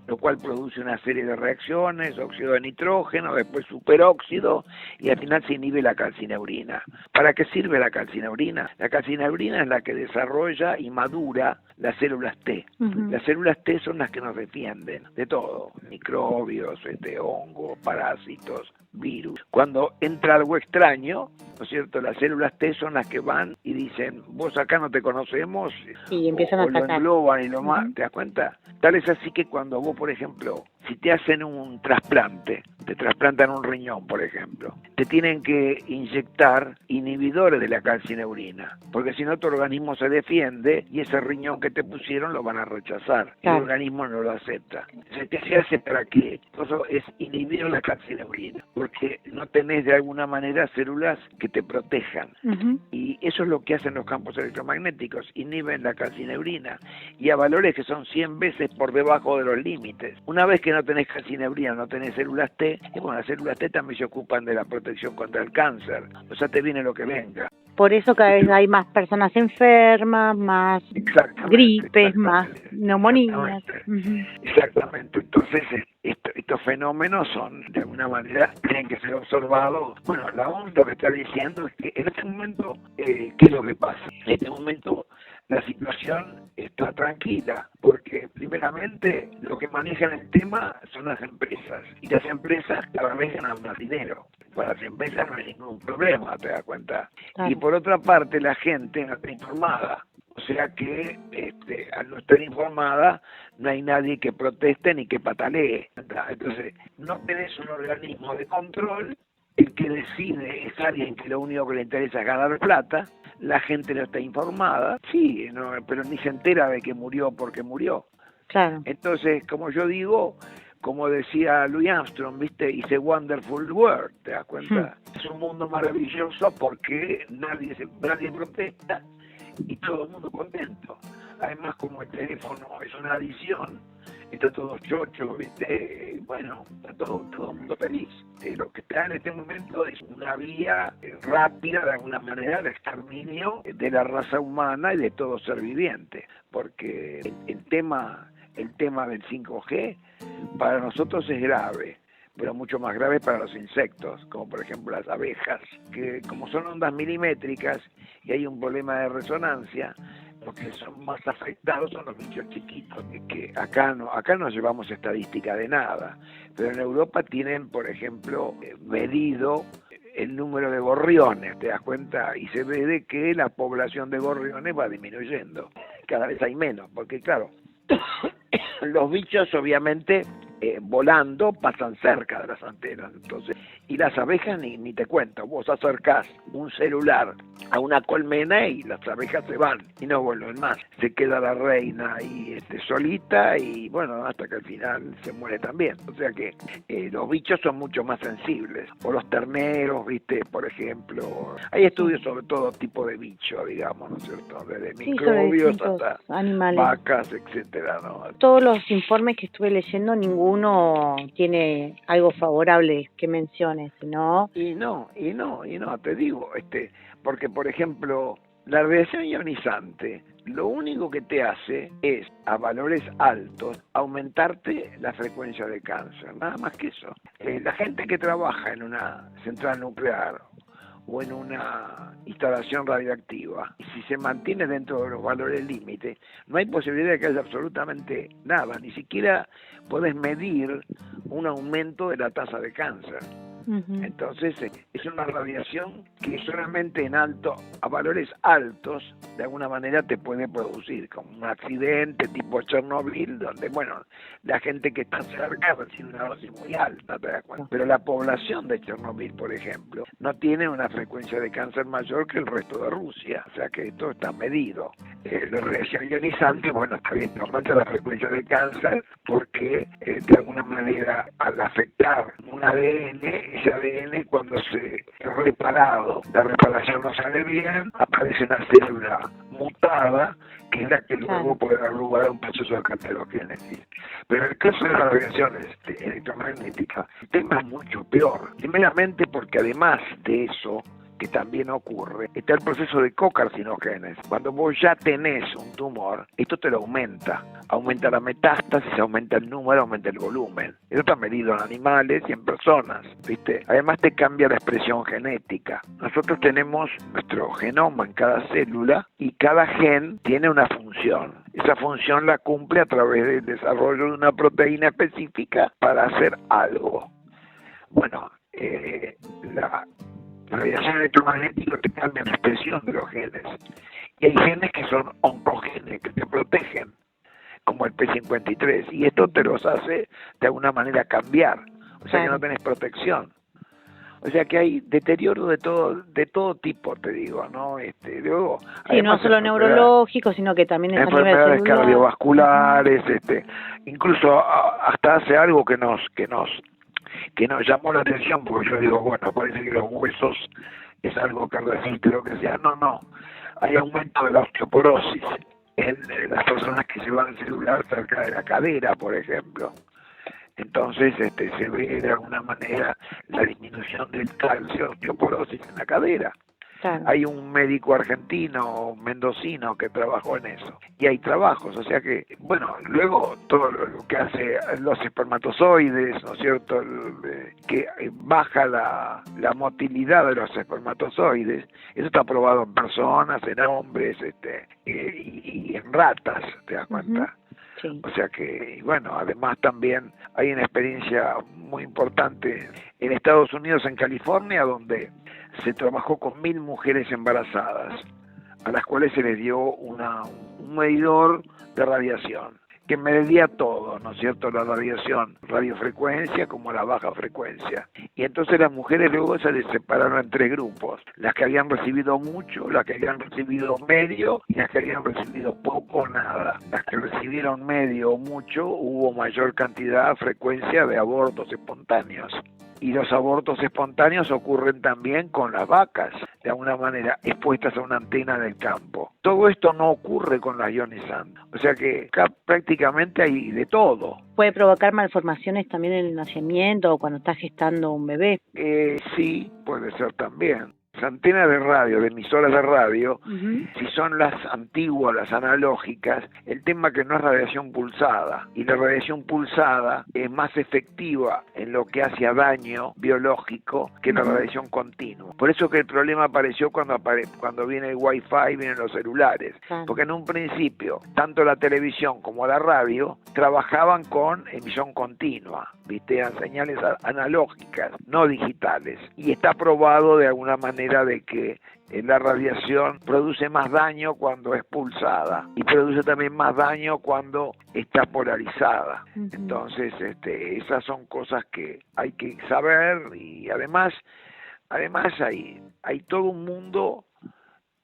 lo cual produce una serie de reacciones, óxido de nitrógeno, después superóxido, y al final se inhibe la calcineurina. ¿Para qué sirve la calcineurina? La calcineurina es la que desarrolla y madura las células T. Uh-huh. Las células T son las que nos defienden de todo, microbios, hongos, parásitos, virus. Cuando entra algo extraño, ¿no es cierto? Las células T son las que van y dicen, vos acá no te conocemos, y empiezan a atacar. Lo engloban y lo más, ¿te das cuenta? Tal es así que cuando vos, por ejemplo, si te hacen un trasplante, te trasplantan un riñón, por ejemplo, te tienen que inyectar inhibidores de la calcineurina, porque si no tu organismo se defiende y ese riñón que te pusieron lo van a rechazar. Claro. El organismo no lo acepta. ¿Qué se hace para qué? Eso es inhibir la calcineurina, porque no tenés de alguna manera células que te protejan. Uh-huh. Y eso es lo que hacen los campos electromagnéticos, inhiben la calcineurina y a valores que son 100 veces por debajo de los límites. Una vez que no tenés calcineurina, no tenés células T, y bueno, las células T también se ocupan de la protección contra el cáncer. O sea, te viene lo que venga. Por eso cada vez hay más personas enfermas, más gripes, más neumonías. Exactamente. Entonces, estos fenómenos son, de alguna manera, tienen que ser observados. Bueno, la OMS lo que está diciendo es que en este momento, ¿qué es lo que pasa? En este momento la situación está tranquila, porque primeramente lo que manejan el tema son las empresas, y las empresas cada vez ganan más dinero. Para las empresas no hay ningún problema, ¿te das cuenta? Claro. Y por otra parte, la gente no está informada. O sea que al no estar informada, no hay nadie que proteste ni que patalee. Entonces, no tenés un organismo de control, el que decide es alguien que lo único que le interesa es ganar plata, la gente no está informada, sí, no, pero ni se entera de que murió porque murió. Claro. Entonces, como yo digo, como decía Louis Armstrong, ¿viste? It's a wonderful world, ¿te das cuenta? Es un mundo maravilloso porque nadie protesta y todo el mundo contento. Además, como el teléfono es una adicción, está todo chocho, ¿viste? Bueno, está todo el mundo feliz. Lo que está en este momento es una vía rápida, de alguna manera, de exterminio de la raza humana y de todo ser viviente. Porque el tema del 5G para nosotros es grave, pero mucho más grave para los insectos, como por ejemplo las abejas, que como son ondas milimétricas y hay un problema de resonancia, los que son más afectados son los bichos chiquitos, que acá no llevamos estadística de nada, pero en Europa tienen, por ejemplo, medido el número de gorriones, ¿te das cuenta? Y se ve de que la población de gorriones va disminuyendo, cada vez hay menos, porque claro, los bichos obviamente volando pasan cerca de las antenas, entonces, y las abejas ni te cuento, vos acercás un celular a una colmena y las abejas se van y no vuelven más, se queda la reina ahí solita y bueno, hasta que al final se muere también, o sea que los bichos son mucho más sensibles, o los terneros, viste, por ejemplo, hay estudios sobre todo tipo de bicho, digamos, ¿no es cierto? Desde microbios hasta animales, vacas, etcétera, ¿no? Todos los informes que estuve leyendo, ninguno tiene algo favorable que menciones, ¿no? Y no, te digo, porque por ejemplo, la radiación ionizante, lo único que te hace es, a valores altos, aumentarte la frecuencia de cáncer, nada más que eso. La gente que trabaja en una central nuclear o en una instalación radioactiva, y si se mantiene dentro de los valores límite, no hay posibilidad de que haya absolutamente nada, ni siquiera podés medir un aumento de la tasa de cáncer. Entonces es una radiación que solamente a valores altos de alguna manera te puede producir, como un accidente tipo Chernobyl, donde bueno, la gente que está cerca recibe una dosis muy alta, ¿te das cuenta? Pero la población de Chernobyl, por ejemplo, no tiene una frecuencia de cáncer mayor que el resto de Rusia, o sea que esto está medido. La radiación ionizante, bueno, está bien, aumenta la frecuencia de cáncer porque de alguna manera al afectar un ADN, ese ADN cuando se es reparado, la reparación no sale bien, aparece una célula mutada que es la que luego puede dar lugar a un proceso de cancerogénesis. Pero en el caso de las radiaciones electromagnéticas, el tema es mucho peor, primeramente porque además de eso, que también ocurre, está el proceso de cocarcinogénesis. Cuando vos ya tenés un tumor, esto te lo aumenta la metástasis, aumenta el número, aumenta el volumen. Eso está medido en animales y en personas, ¿viste? Además te cambia la expresión genética. Nosotros tenemos nuestro genoma en cada célula y cada gen tiene una función. Esa función la cumple a través del desarrollo de una proteína específica para hacer algo. Bueno, la radiación electromagnética te cambia la expresión de los genes. Y hay genes que son oncogenes, que te protegen, como el P53. Y esto te los hace de alguna manera cambiar. O sea que no tenés protección. O sea que hay deterioro de todo tipo, te digo, ¿no? Luego, sí, no solo neurológico, sino que también es enfermedades cardiovasculares, incluso hasta hace algo que nos llamó la atención, porque yo digo, bueno, parece que los huesos es algo que resiste lo que sea. No, hay aumento de la osteoporosis en las personas que llevan el celular cerca de la cadera, por ejemplo. Entonces se ve de alguna manera la disminución del calcio, osteoporosis en la cadera. Claro. Hay un médico argentino, mendocino, que trabajó en eso. Y hay trabajos, o sea que, bueno, luego todo lo que hace los espermatozoides, ¿no es cierto?, que baja la motilidad de los espermatozoides, eso está probado en personas, en hombres, y en ratas, ¿te das cuenta? Sí. O sea que, bueno, además también hay una experiencia muy importante en Estados Unidos, en California, donde se trabajó con 1000 mujeres embarazadas, a las cuales se les dio un medidor de radiación, que medía todo, ¿no es cierto?, la radiación, radiofrecuencia como la baja frecuencia. Y entonces las mujeres luego se les separaron en 3 grupos, las que habían recibido mucho, las que habían recibido medio y las que habían recibido poco o nada. Las que recibieron medio o mucho, hubo mayor cantidad, frecuencia de abortos espontáneos. Y los abortos espontáneos ocurren también con las vacas, de alguna manera, expuestas a una antena del campo. Todo esto no ocurre con las ionizantes. O sea que acá prácticamente hay de todo. ¿Puede provocar malformaciones también en el nacimiento o cuando está gestando un bebé? Sí, puede ser también. Las antenas de radio, de emisoras de radio, si son las antiguas, las analógicas, el tema que no es radiación pulsada, y la radiación pulsada es más efectiva en lo que hace a daño biológico que la radiación continua. Por eso que el problema apareció cuando viene el Wi-Fi, vienen los celulares, porque en un principio, tanto la televisión como la radio trabajaban con emisión continua, ¿viste? Eran señales analógicas, no digitales, y está probado de alguna manera de que la radiación produce más daño cuando es pulsada y produce también más daño cuando está polarizada. Entonces, esas son cosas que hay que saber, y además hay todo un mundo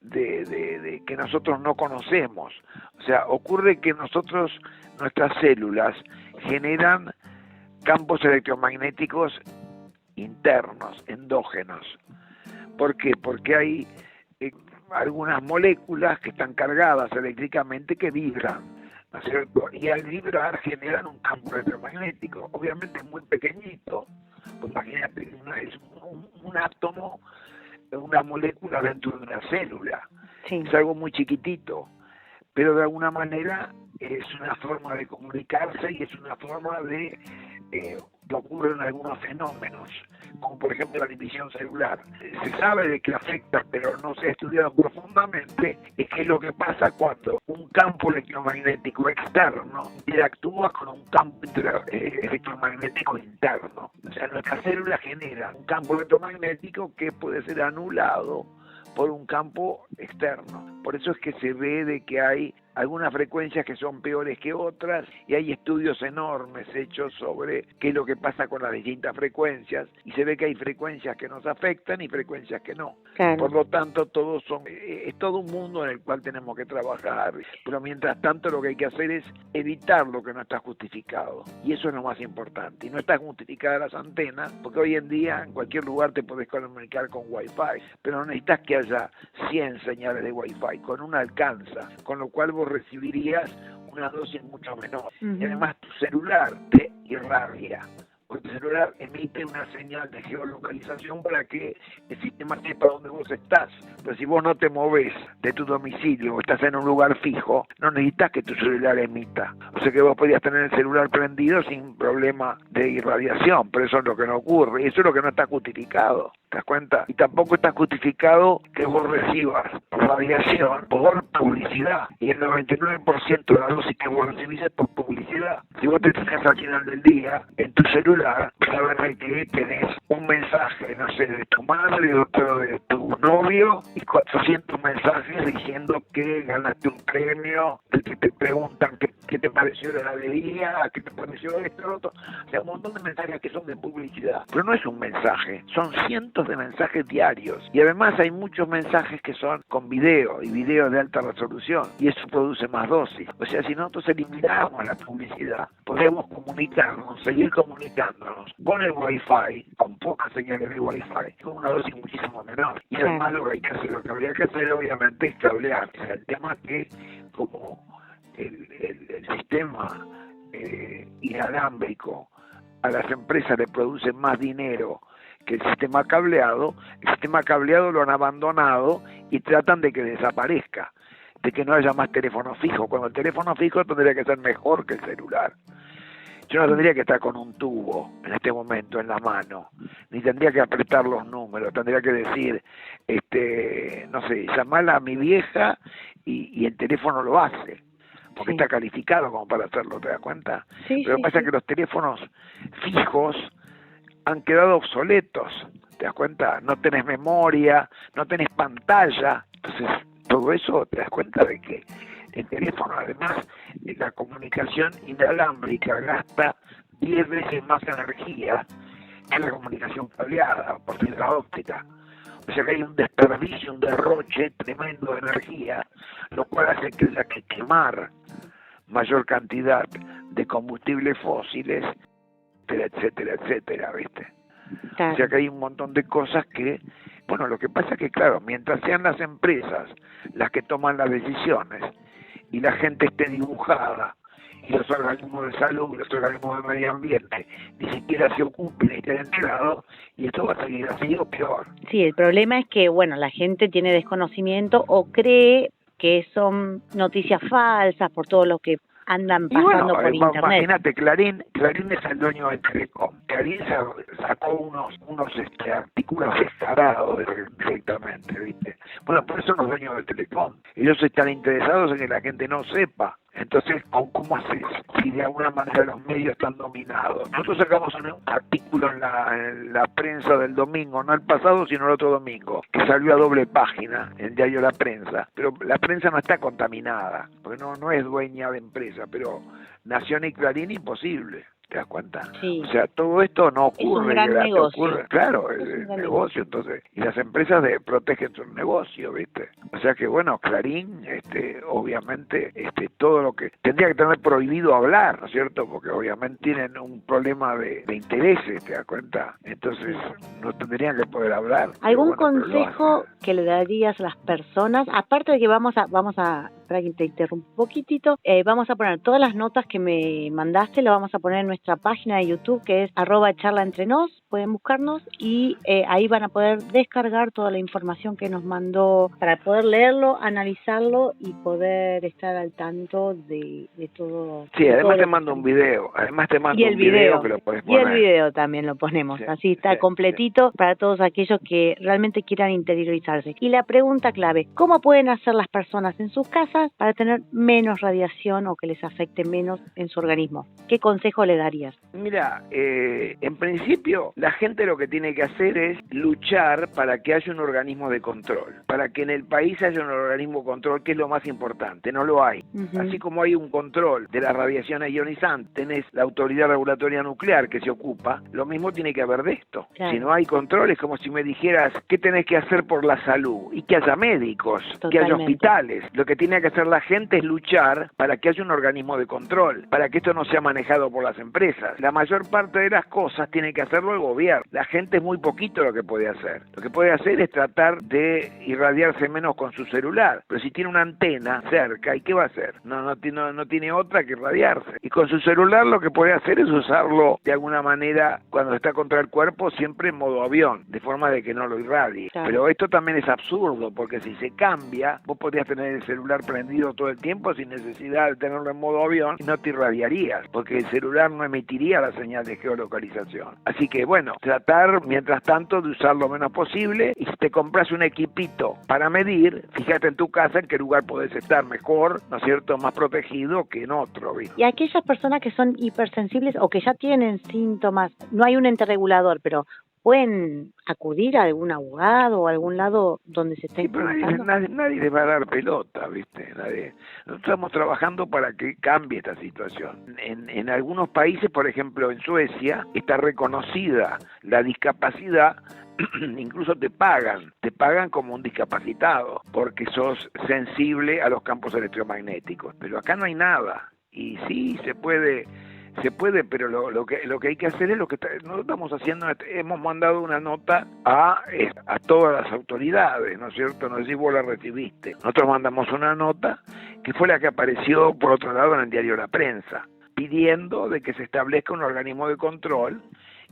de que nosotros no conocemos. O sea, ocurre que nuestras células generan campos electromagnéticos internos, endógenos. ¿Por qué? Porque hay algunas moléculas que están cargadas eléctricamente que vibran, ¿no es cierto? Y al vibrar generan un campo electromagnético, obviamente muy pequeñito, pues imagínate, es un átomo, una molécula dentro de una célula, es algo muy chiquitito, pero de alguna manera es una forma de comunicarse y es una forma de que ocurren algunos fenómenos, como por ejemplo la división celular. Se sabe de que afecta, pero no se ha estudiado profundamente, es que es lo que pasa cuando un campo electromagnético externo interactúa con un campo electromagnético interno. O sea, nuestra célula genera un campo electromagnético que puede ser anulado por un campo externo. Por eso es que se ve de que hay algunas frecuencias que son peores que otras, y hay estudios enormes hechos sobre qué es lo que pasa con las distintas frecuencias, y se ve que hay frecuencias que nos afectan y frecuencias que no. Claro. Por lo tanto, es todo un mundo en el cual tenemos que trabajar, pero mientras tanto lo que hay que hacer es evitar lo que no está justificado, y eso es lo más importante. Y no está justificada las antenas, porque hoy en día en cualquier lugar te podés comunicar con Wi-Fi, pero no necesitas que haya 100 señales de Wi-Fi, con una alcanza, con lo cual vos recibirías una dosis mucho menor. Y además tu celular te irradia, porque el celular emite una señal de geolocalización para que el sistema sepa dónde vos estás. Pero si vos no te movés de tu domicilio o estás en un lugar fijo, no necesitas que tu celular emita. O sea que vos podías tener el celular prendido sin problema de irradiación, pero eso es lo que no ocurre, y eso es lo que no está justificado. ¿Te das cuenta? Y tampoco está justificado que vos recibas radiación por publicidad. Y el 99% de la dosis que vos recibís es por publicidad. Si vos te fijas al final del día, en tu celular, vas a ver que tenés un mensaje, no sé, de tu madre, otro de tu novio, y 400 mensajes diciendo que ganaste un premio, que te preguntan qué te pareció la heladería, qué te pareció esto, lo otro. O sea, un montón de mensajes que son de publicidad. Pero no es un mensaje, son cientos de mensajes diarios, y además hay muchos mensajes que son con video, y video de alta resolución, y eso produce más dosis. O sea, si nosotros eliminamos la publicidad, podemos comunicarnos, seguir comunicándonos con el Wi-Fi, con pocas señales de Wi-Fi, con una dosis muchísimo menor. Y además lo que habría que hacer obviamente es cablear. O sea, el tema que como el sistema inalámbrico a las empresas le produce más dinero que el sistema cableado lo han abandonado y tratan de que desaparezca, de que no haya más teléfono fijo, cuando el teléfono fijo tendría que ser mejor que el celular. Yo no tendría que estar con un tubo en este momento en la mano, ni tendría que apretar los números, tendría que decir, no sé, llamarla a mi vieja y el teléfono lo hace, porque está calificado como para hacerlo, ¿te das cuenta? Sí, Pero lo que pasa es que los teléfonos fijos han quedado obsoletos, ¿te das cuenta? No tenés memoria, no tenés pantalla, entonces todo eso te das cuenta de que el teléfono, además, la comunicación inalámbrica gasta 10 veces más energía que la comunicación cableada por fibra óptica. O sea que hay un desperdicio, un derroche tremendo de energía, lo cual hace que haya que quemar mayor cantidad de combustibles fósiles, etcétera, etcétera, ¿viste? Claro. O sea que hay un montón de cosas que, bueno, lo que pasa es que, claro, mientras sean las empresas las que toman las decisiones y la gente esté dibujada y los organismos de salud, los organismos de medio ambiente ni siquiera se ocupen y estén enterados, y esto va a seguir así o peor. Sí, el problema es que, bueno, la gente tiene desconocimiento o cree que son noticias falsas por todo lo que andan pasando por internet. Imagínate, Clarín es el dueño de Telecom. Clarín sacó unos artículos descarados directamente, ¿viste? Bueno, por eso son los dueños de Telecom. Ellos están interesados en que la gente no sepa. Entonces, ¿cómo haces si de alguna manera los medios están dominados? Nosotros sacamos un artículo en la prensa del domingo, no el pasado, sino el otro domingo, que salió a doble página en el diario La Prensa. Pero la prensa no está contaminada, porque no es dueña de empresa, pero Nación y Clarín imposible. ¿Te das cuenta? Sí. O sea, todo esto no ocurre. Es un gran negocio. Claro, es un negocio, entonces. Y las empresas protegen su negocio, ¿viste? O sea que, bueno, Clarín, obviamente, todo lo que... Tendría que tener prohibido hablar, ¿no es cierto? Porque obviamente tienen un problema de intereses, ¿te das cuenta? Entonces, no tendrían que poder hablar. ¿Algún bueno, consejo que le darías a las personas? Aparte de que vamos a para que te interrumpa un poquitito, vamos a poner todas las notas que me mandaste, lo vamos a poner en nuestra página de YouTube, que es @charlaentrenos, pueden buscarnos y ahí van a poder descargar toda la información que nos mandó para poder leerlo, analizarlo y poder estar al tanto de todo. Sí, además te mando un video, que lo puedes poner. Y el video también lo ponemos, sí, así está completito para todos aquellos que realmente quieran interiorizarse. Y la pregunta clave, ¿cómo pueden hacer las personas en sus casas para tener menos radiación o que les afecte menos en su organismo? ¿Qué consejo le darías? Mira, en principio la gente lo que tiene que hacer es luchar para que haya un organismo de control, para que en el país haya un organismo de control, que es lo más importante, no lo hay. Así como hay un control de las radiaciones ionizantes, tenés la Autoridad Regulatoria Nuclear que se ocupa, lo mismo tiene que haber de esto. Claro. Si no hay control es como si me dijeras, ¿qué tenés que hacer por la salud? Y que haya médicos, que haya hospitales. Lo que tiene que hacer la gente es luchar para que haya un organismo de control, para que esto no sea manejado por las empresas. La mayor parte de las cosas tiene que hacerlo el gobierno. La gente es muy poquito lo que puede hacer. Lo que puede hacer es tratar de irradiarse menos con su celular. Pero si tiene una antena cerca, ¿y qué va a hacer? No tiene otra que irradiarse. Y con su celular lo que puede hacer es usarlo de alguna manera cuando está contra el cuerpo, siempre en modo avión, de forma de que no lo irradie. Claro. Pero esto también es absurdo, porque si se cambia, vos podrías tener el celular prendido todo el tiempo sin necesidad de tenerlo en modo avión y no te irradiarías, porque el celular no emitiría la señal de geolocalización. Así que bueno, tratar mientras tanto de usar lo menos posible, y si te compras un equipito para medir, fíjate en tu casa en qué lugar podés estar mejor, ¿no es cierto?, más protegido que en otro, ¿viste? Y aquellas personas que son hipersensibles o que ya tienen síntomas, no hay un ente regulador, pero pueden acudir a algún abogado o a algún lado donde se estén comunicando. Nadie le va a dar pelota, ¿viste? Nosotros estamos trabajando para que cambie esta situación. En algunos países, por ejemplo en Suecia, está reconocida la discapacidad, incluso te pagan como un discapacitado, porque sos sensible a los campos electromagnéticos. Pero acá no hay nada. Y sí, se puede, pero lo que hay que hacer es lo que nosotros estamos haciendo. Hemos mandado una nota a todas las autoridades, ¿no es cierto? No sé si vos la recibiste. Nosotros mandamos una nota que fue la que apareció por otro lado en el diario La Prensa, pidiendo de que se establezca un organismo de control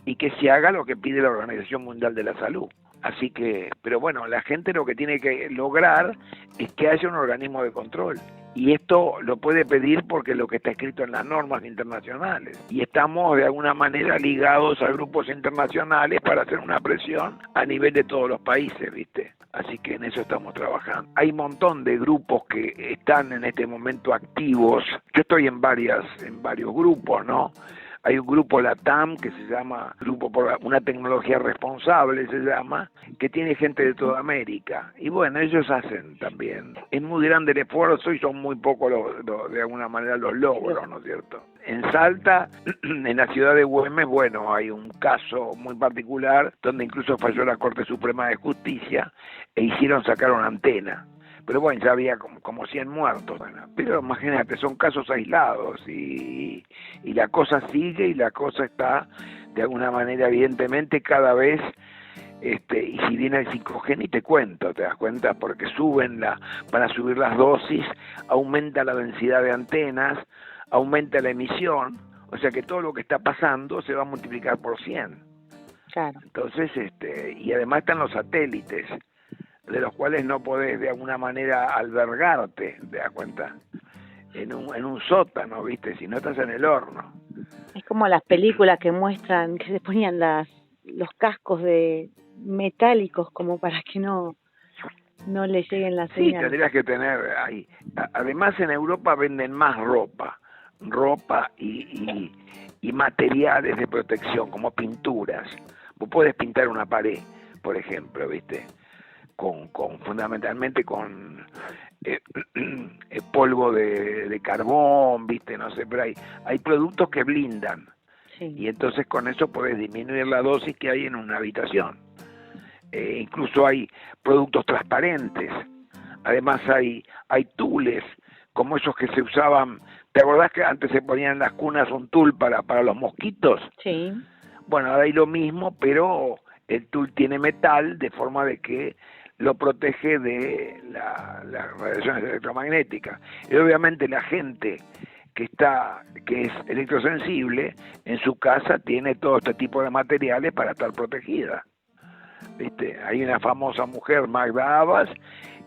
y que se haga lo que pide la Organización Mundial de la Salud. Así que, pero bueno, la gente lo que tiene que lograr es que haya un organismo de control. Y esto lo puede pedir porque es lo que está escrito en las normas internacionales. Y estamos de alguna manera ligados a grupos internacionales para hacer una presión a nivel de todos los países, ¿viste? Así que en eso estamos trabajando. Hay un montón de grupos que están en este momento activos. Yo estoy en varios grupos, ¿no? Hay un grupo LATAM que se llama Grupo por una Tecnología Responsable, se llama, que tiene gente de toda América. Y bueno, ellos hacen también. Es muy grande el esfuerzo y son muy pocos de alguna manera los logros, ¿no es cierto? En Salta, en la ciudad de Güemes, bueno, hay un caso muy particular donde incluso falló la Corte Suprema de Justicia e hicieron sacar una antena. Pero bueno, ya había como 100 muertos. Bueno, pero imagínate, son casos aislados y la cosa sigue y la cosa está, de alguna manera, evidentemente, cada vez, y si viene el 5G ni te cuento, te das cuenta, porque van a subir las dosis, aumenta la densidad de antenas, aumenta la emisión, o sea que todo lo que está pasando se va a multiplicar por 100. Claro. Entonces, y además están los satélites, de los cuales no podés de alguna manera albergarte, ¿te das cuenta? En un sótano, ¿viste? Si no estás en el horno. Es como las películas que muestran que se ponían los cascos de metálicos como para que no le lleguen las Sí, señales. tendrías que tener ahí. Además en Europa venden más ropa y materiales de protección, como pinturas. Vos podés pintar una pared, por ejemplo, ¿viste? Fundamentalmente con polvo de carbón, ¿viste? No sé, pero hay productos que blindan. Sí. Y entonces con eso podés disminuir la dosis que hay en una habitación. Incluso hay productos transparentes. Además hay tules, como esos que se usaban. ¿Te acordás que antes se ponían en las cunas un tul para los mosquitos? Sí. Bueno, ahora hay lo mismo, pero el tul tiene metal, de forma de que lo protege de las radiaciones electromagnéticas. Y obviamente la gente que es electrosensible, en su casa tiene todo este tipo de materiales para estar protegida. ¿Viste? Hay una famosa mujer, Magda Abbas,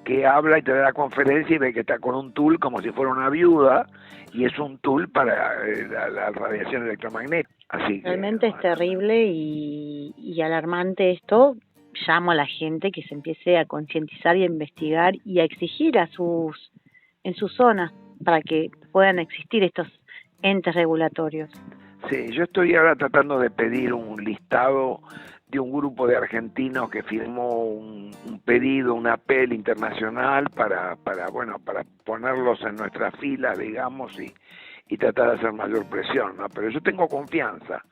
que habla y te da la conferencia y ve que está con un tul como si fuera una viuda, y es un tul para la radiación electromagnética. Así que, Realmente es terrible y alarmante esto. Llamo a la gente que se empiece a concientizar y a investigar y a exigir en sus zonas para que puedan existir estos entes regulatorios. Sí, yo estoy ahora tratando de pedir un listado de un grupo de argentinos que firmó un pedido, un apel internacional para ponerlos en nuestras filas, digamos, y tratar de hacer mayor presión, ¿no? Pero yo tengo confianza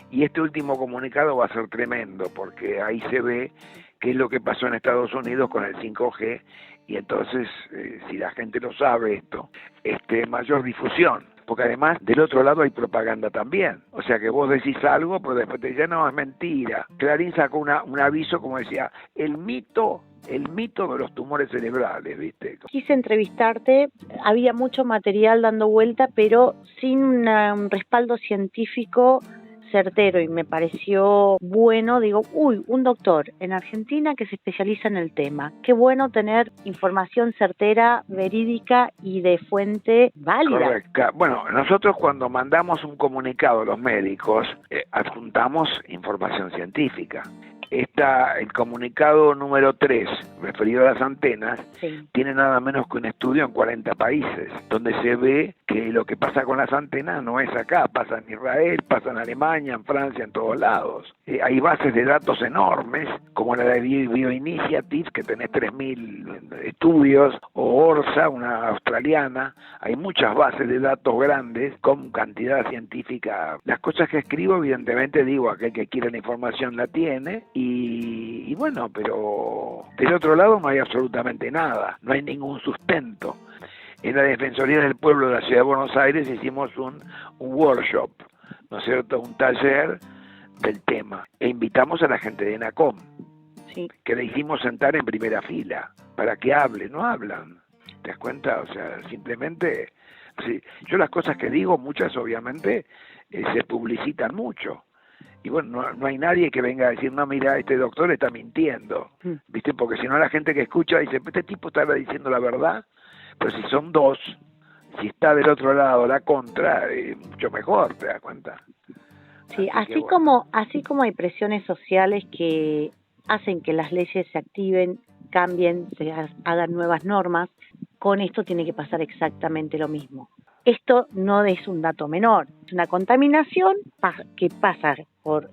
y este último comunicado va a ser tremendo porque ahí se ve qué es lo que pasó en Estados Unidos con el 5G y entonces, si la gente lo sabe esto, mayor difusión. Porque además del otro lado hay propaganda también. O sea que vos decís algo, pero después te dicen, no, es mentira. Clarín sacó un aviso como decía, el mito de los tumores cerebrales, ¿viste? Quise entrevistarte, había mucho material dando vuelta, pero sin un respaldo científico certero, y me pareció bueno, digo, un doctor en Argentina que se especializa en el tema. Qué bueno tener información certera, verídica y de fuente válida. Correcto. Bueno, nosotros cuando mandamos un comunicado a los médicos, adjuntamos información científica. El comunicado número 3, referido a las antenas, sí, tiene nada menos que un estudio en 40 países, donde se ve que lo que pasa con las antenas no es acá, pasa en Israel, pasa en Alemania, en Francia, en todos lados. Hay bases de datos enormes, como la de BioInitiative, que tenés 3.000 estudios, o ORSA, una australiana. Hay muchas bases de datos grandes con cantidad científica. Las cosas que escribo, evidentemente, digo, aquel que quiere la información la tiene, y bueno, pero del otro lado no hay absolutamente nada, no hay ningún sustento. En la Defensoría del Pueblo de la Ciudad de Buenos Aires hicimos un workshop, ¿no es cierto?, un taller del tema, e invitamos a la gente de ENACOM, sí, que le hicimos sentar en primera fila, para que no hablan, ¿te das cuenta? O sea, simplemente, sí, yo las cosas que digo, muchas obviamente se publicitan mucho. Y bueno, no hay nadie que venga a decir, no, mira, este doctor está mintiendo, ¿viste? Porque si no la gente que escucha dice, este tipo está diciendo la verdad, pero si son dos, si está del otro lado la contra, mucho mejor, ¿te das cuenta? Sí, Así que así como hay presiones sociales que hacen que las leyes se activen, cambien, se hagan nuevas normas, con esto tiene que pasar exactamente lo mismo. Esto no es un dato menor, es una contaminación que pasa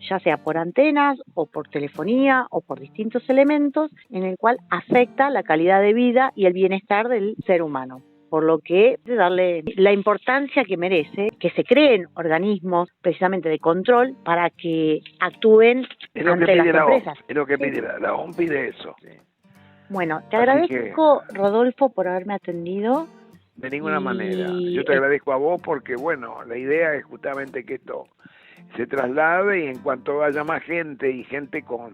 ya sea por antenas o por telefonía o por distintos elementos, en el cual afecta la calidad de vida y el bienestar del ser humano. Por lo que darle la importancia que merece, que se creen organismos precisamente de control para que actúen ante las empresas. Es lo que pide la OMS, pide eso. Sí. Bueno, te agradezco, Rodolfo, por haberme atendido. De ninguna manera. Yo te agradezco a vos porque, bueno, la idea es justamente que esto se traslade y en cuanto haya más gente y gente con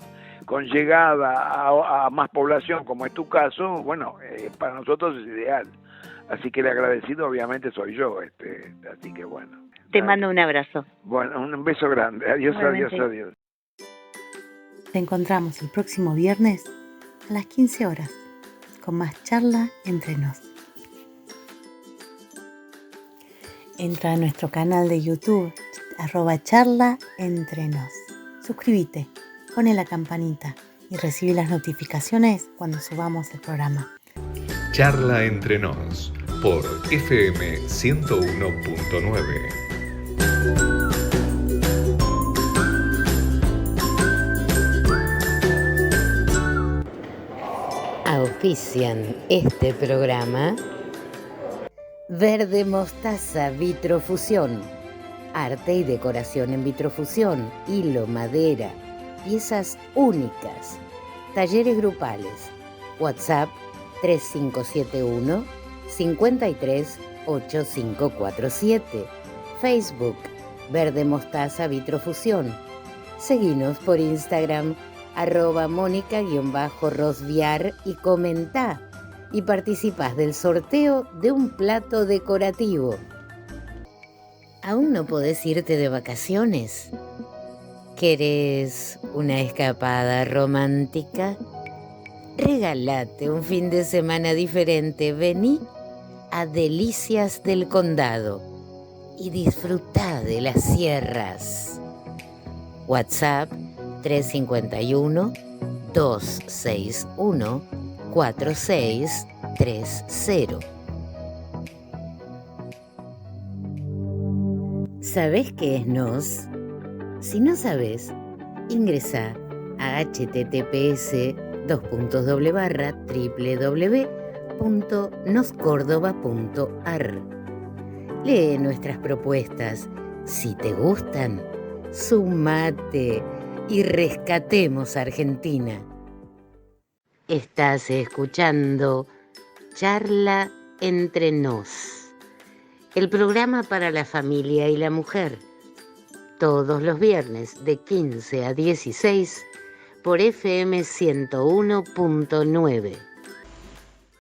llegada a más población, como es tu caso, bueno, para nosotros es ideal. Así que el agradecido obviamente soy yo, así que bueno. Te mando un abrazo. Bueno, un beso grande. Adiós, Igualmente. adiós. Te encontramos el próximo viernes a las 15 horas con más charla entre nos. Entra a nuestro canal de YouTube, @charlaentrenos. Suscríbete, pone la campanita y recibe las notificaciones cuando subamos el programa. Charla entre nos por FM 101.9. Auspician este programa Verde Mostaza Vitrofusión, arte y decoración en vitrofusión, hilo, madera, piezas únicas, talleres grupales, WhatsApp 3571 538547, Facebook Verde Mostaza Vitrofusión. Seguinos por Instagram @Mónica_Rosviar y comentá y participás del sorteo de un plato decorativo. ¿Aún no podés irte de vacaciones? ¿Querés una escapada romántica? Regálate un fin de semana diferente. Vení a Delicias del Condado y disfrutá de las sierras. WhatsApp 351 261 4630. ¿Sabés qué es NOS? Si no sabés, ingresá a https://www.noscordova.ar. Lee nuestras propuestas. Si te gustan, sumate y rescatemos Argentina. Estás escuchando Charla entre nos, el programa para la familia y la mujer, todos los viernes de 15 a 16 por FM 101.9.